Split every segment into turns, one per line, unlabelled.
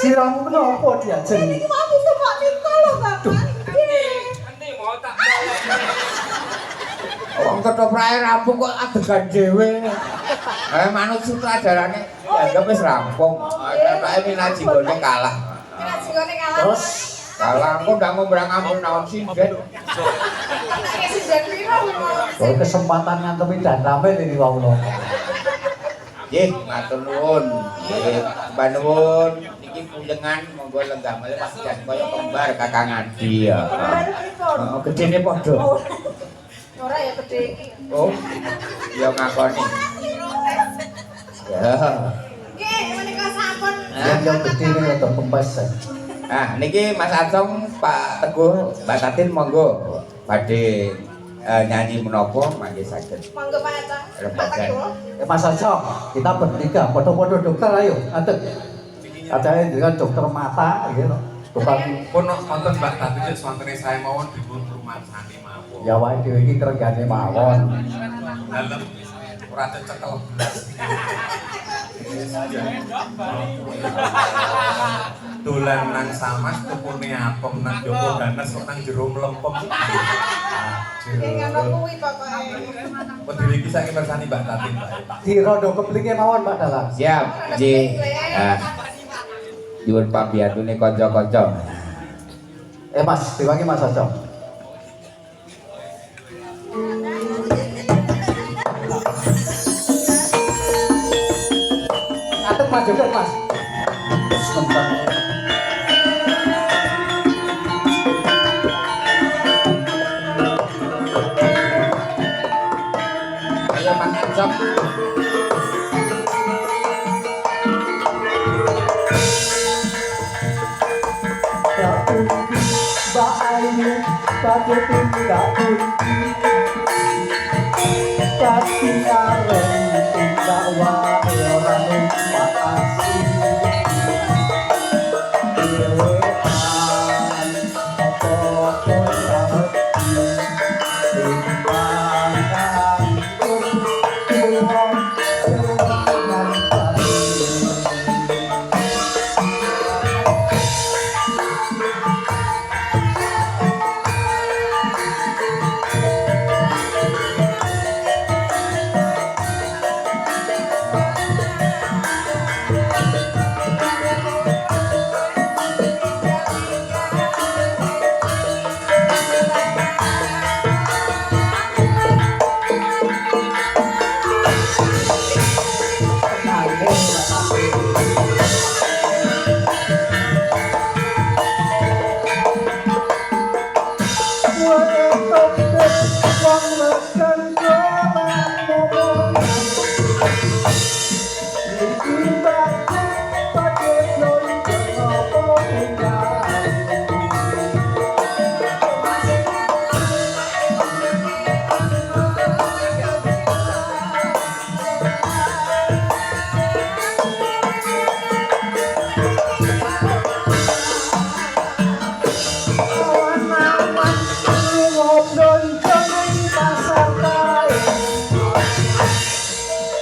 Siramu kenapa diajeng?
Ini mau bisa Pak Tito loh Bapak.
Nanti mau tak
Wong ketoprae rampung kok adegan dhewe. Manut sutradarane dianggap wis rampung. Ketoke minaji gone kalah.
Minaji gone kalah.
Terus kalah aku ndak ngombrang ampun naon sinden.
Kayak sinden piro mau.
Oh, kesempatan ngantepi daname ini wauno.
Nggih, matur nuwun. Nggih, mbah nuwun. Niki pujengan monggo lenggah mele Mas Jan kaya kembar Kakang Adi ya. Heeh, gedene padha.
Ora ya gede iki.
Oh. Ya ngakoni. Ya.
Nggih, menika sampun.
Yang gedene rada kempes.
Nah, niki Mas Acong, Pak Teguh, Mbak Tatin monggo badhe nyanyi menapa mangke saged.
Monggo Pak Acong. Pak
Rembagan.
Teguh.
Mas Acong, kita bertiga foto-foto dokter ayo. Ngadeg. Katanya dengan dokter mata gitu. Bukan
pun wonten Mbak Tati sontene saya mawon dipun rumangsani mawon.
ya wae dhewe iki kerenggane mawon.
Dalem ora cekel blas. Dolan nang Samas tukune apem nang Joko Danes kok nang jero mlempem.
Nggih ngono kuwi pokoke.
Peduli iki saking mirsani Mbak Tati, Mbak.
Dirondo keplinge mawon Pak Dalang.
Siap, nggih. Nyuwun pambiyantune kanca-kanca.
Mas, diwangi Mas Acong. Ngadeg Mas Joget Mas. Sebentar.
Ayo Mas Acong.
Bahayu pada tinggal tapi areng tidak wae orang makasih dewean apa ramet timbangan kurang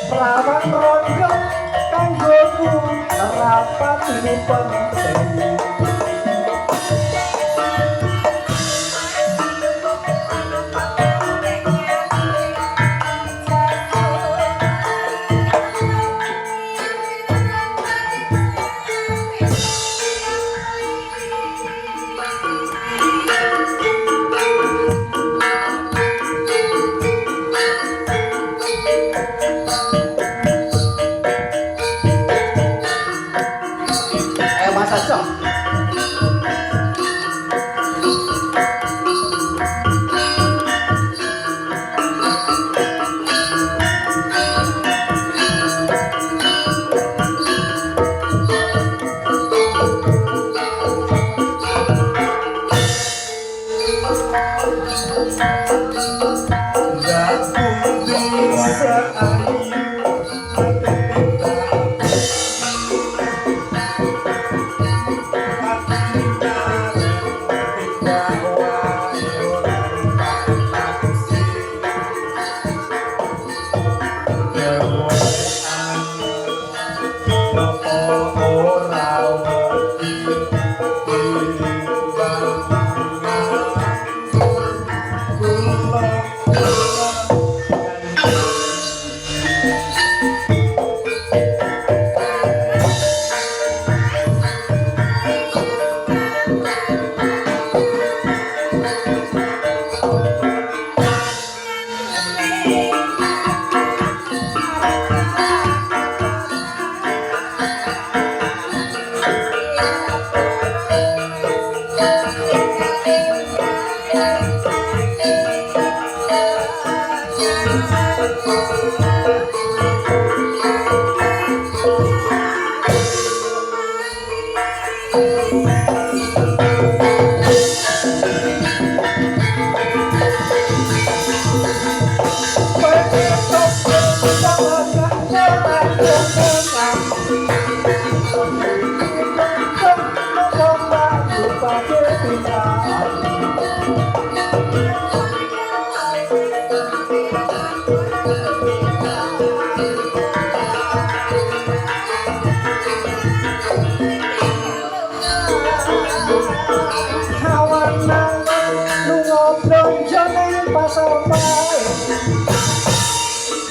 Perawan rondo kanggoku rapat ini penting. Mas Acong.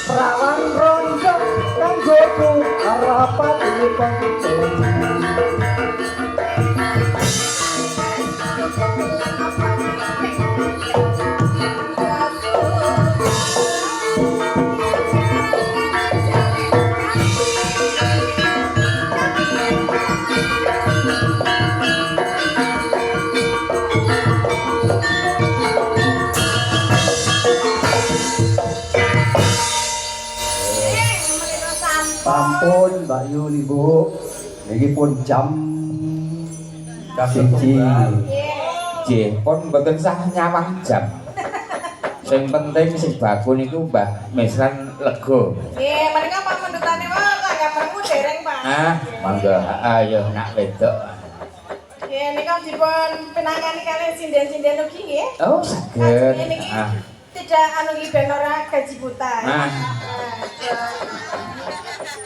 Perawan ronjong kang joku rapat di penting. Sampun Mbak Yuli Bu, niki pun jam siji.
Nggih, pun mboten sah nyawang jam. Sing penting sing baku niku Mbah Mesran lega.
Nggih, mereka Pak mendutane wae tanggapanmu dereng, Pak.
Mangga ayo nak wedok.
Nggih, nika dipun pinangani kalian sinden-sinden ugi nggih.
Oh, saged.
Niki tidak anu iki ben ora gaji buta.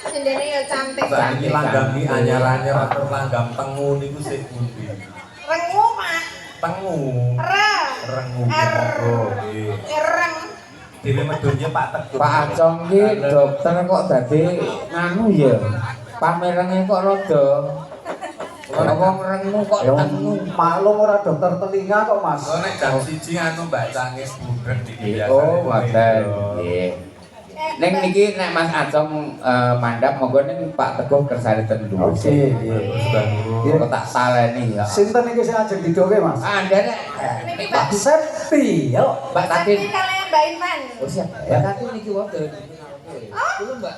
Sindene ya cantik.
Saiki langgam iki anyar-anyar atur langgam tengu niku sing pundi?
Rengu, Pak.
Tengu. Rengu.
R.
Nggih.
Reng.
Dhewe medhunnya Pak Teguh.
Pak Acong ki dokter kok dadi nganu ya. Pamerenge kok rada ora wong rengu kok tengu.
Maklum ora dokter telinga kok Mas.
Oh nek jam 1 anu Mbak Cangis budrek iki biasa.
Oh, ngoten. Nggih. Neng niki nek Mas Acong mandhap monggo ning Pak Teguh kersane ten dhuwur.
Oke,
Kok tak saleni ya.
sinten iki sing ajeng didoke Mas?
Andane
Niki
Mbak
Pak.
Septi, yo.
Mbak Tatin.
Tapi kalian Mbak Invan.
Oh siap. Mbak Tatin niki wonten. Kulo Mbak.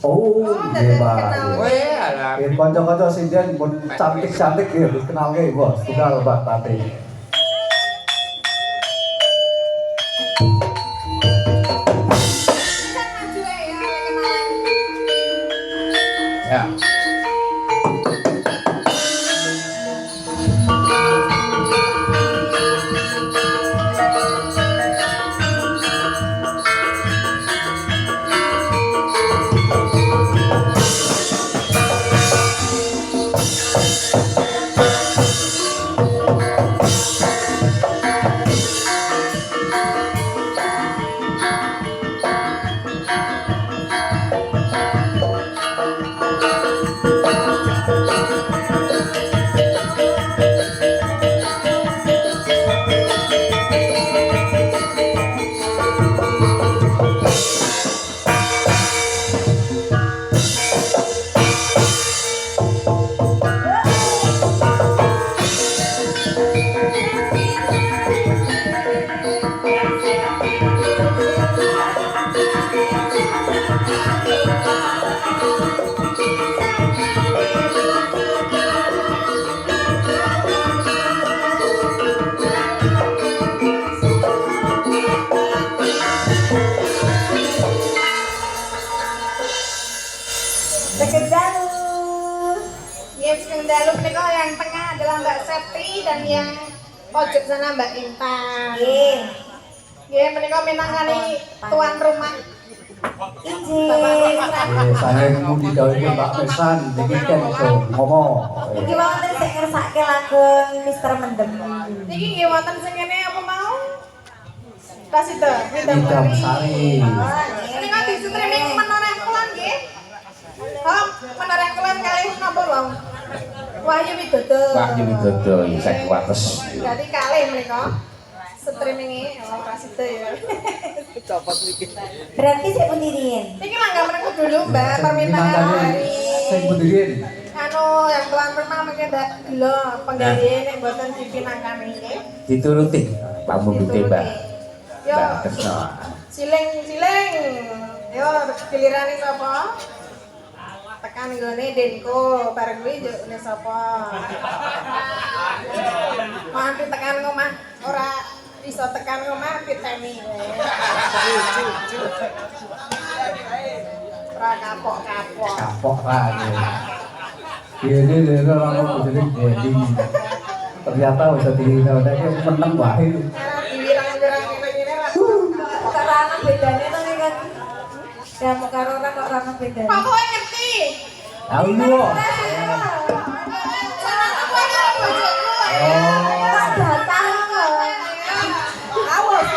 Oh, nggih Pak.
Kowe alah.
Nggih kanca-kanca sinden pun cantik-cantik nggih kenalke Bos. Tunggal Mbak Tati.
Bisa maju ya kenalan.
Ya.
Dalu menika yang tengah adalah Mbak Septi dan yang pojok sana Mbak Intan.
Nggih.
Nggih, menika minangkani tuan rumah.
Injih.
Saya kemudian digawe Mbak Mesan niki kan iso ngomong.
Iki wonten sing ngersake lagu Mister Mendem.
Niki nggih wonten sing kene apa mau? Tas itu,
Idam Sari.
Menika di streaming Menoreh Kulon nggih. Oh, Menoreh Kulon kali napa, Bang? Wahyu Widodo.
Wahyu Widodo iki sak wates.
Jadi kalih menika streaming oh kasite ya.
Berarti sik pundi riyen?
Niki langga menika dulu Mbak permintaan dari
Sing bundirin.
anu yang tuan rumah mungkin ndak gelo penggawe nek mboten dipinangkani nggih.
Dituruti pamundute Mbak.
Yo,
Mbak Kresna.
siling. Yo gilirane sapa? tekan nggone Denko bareng kuwi yo ne sapa. Mampi tekan ngomah ora iso tekan ngomah piteni kowe. Ora kapok-kapok.
Kapok ra. Ini lho orang bojone Dedi. Ternyata wis diwedake meneng wae.
Diwirang-wirang ngene-ngene ra.
Karo ana bedane to nek kan. Ya mau karo ora kok ora ana bedane.
Kok kowe ngerti?
Ayo.
Salah kowe karo bojoku.
Tak datang kok.
Awas.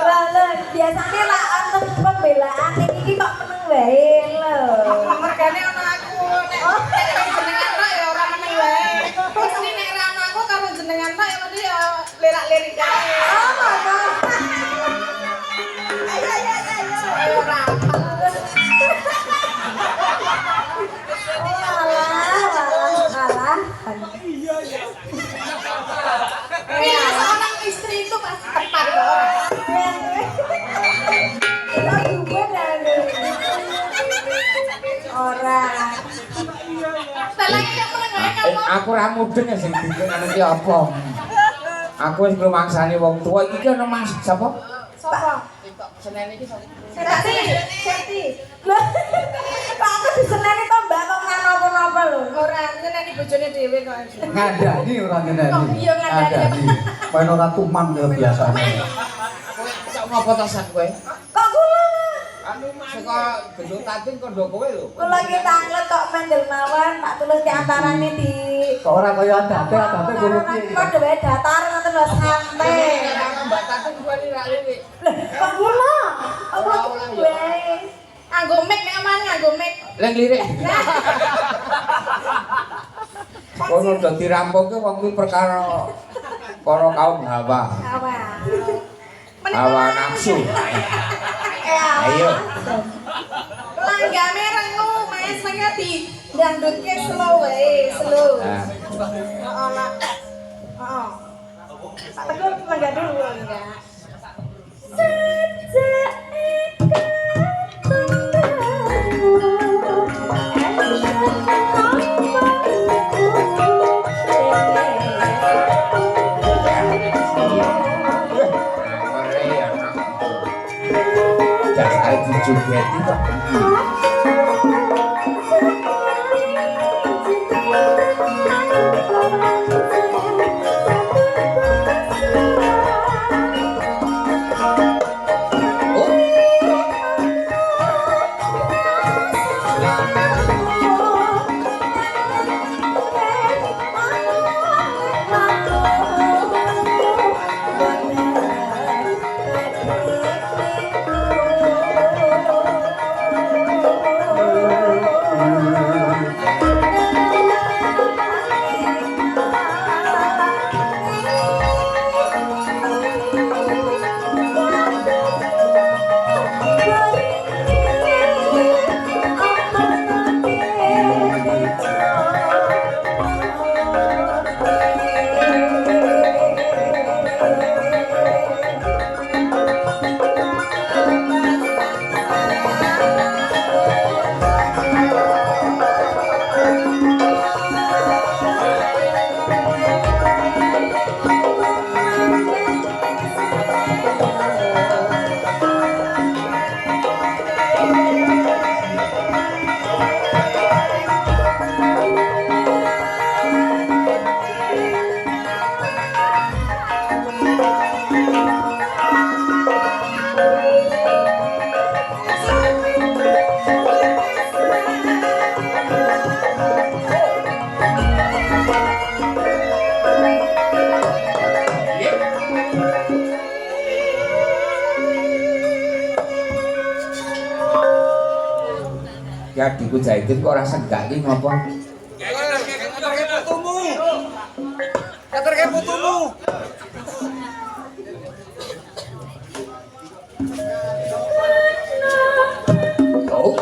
Lah biasane lah ana pembelaan iki kok meneng wae lho.
Mergane ana aku nek jenengan tok ya ora meneng wae. Mesti nek ora ana aku karo jenengan tok ya mesti ya lirak-lirik kae.
Oh, ngono.
Ayo ora.
Alah.
Iya, seorang istri itu pasti tepat loh.
Orang.
Setelah itu menengah kamu.
Aku ra mudeng ya sing bikin iki apa. Aku wis ngrumangsani wong tua iki ana Mas sapa?
Sopo?
Senen iki sapa?
Seti.
Lah, kok aku diseneni to Mbak kok ora napa-napa lho.
Ora nyeneni bojone dhewe kok.
Ngandani ora ngene.
Oh, iya, ngandani.
Main ora tuman ya biasane.
Sak ngopo to sak kowe?
Kok kula?
Anu saka gendut tatin kok ndok kowe lho.
Kula iki tanglet kok mendel mawon, tak tulis di antarane di
Kok ora kaya adate kulo iki.
kok dhewe datar ngoten lho santai.
Mbak tatin kuwi lirak-lirik.
Lah, kok kula? Kok kula kuwe?
Nganggo mic nek aman nganggo mic.
Leng lirik. Kono dadi rampoke wong kuwi perkara para kaum hawa. Hawa nafsu. Ayo.
Langgame rengu Mas mangga di dangdutke slow wae, slow.
Nah,
Heeh lah. Heeh. Tak tegur langga dulu langga.
dasar dijogeti kok. Ya diku Zaidin kok ora senggak iki ngopo?
Katerke putumu.
Oh.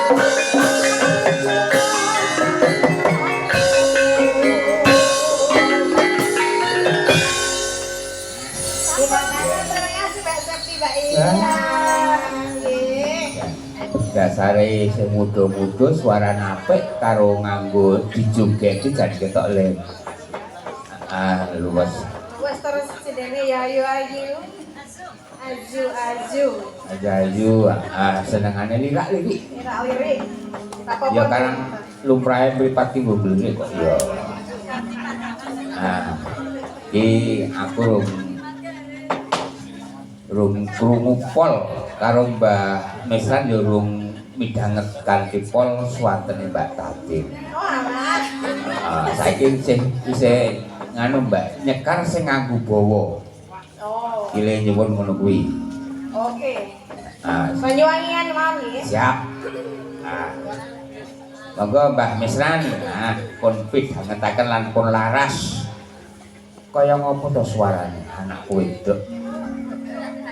Terima kasih Mbak Septi, Mbak Ina. Nggih.
Dasare sing muda-muda suarane apik karo nganggo dijogeti jan ketok lem. Luwes.
Wes terus sidene ya ayu ayu. Aju aju.
Ayu, senengane lirak-lirik.
Ira lirik. Apa
Ya karang lumrahe mripat ki mbok beli kok ya. Aku rung krungu pol karo Mbah Mesran ya rung midhanget kanthi pol swatene Mbak Tatin.
Oh alah.
Saiki isih nganu Mbak nyekar sing nganggo bawa.
Oh.
Kile nyuwun ngono kuwi.
Oke. Banyuwangian mau nggih.
Siap. Monggo Mbah Mesran, pun pidhangetaken lan pun laras. Kaya ngopo to suarane anak wedok?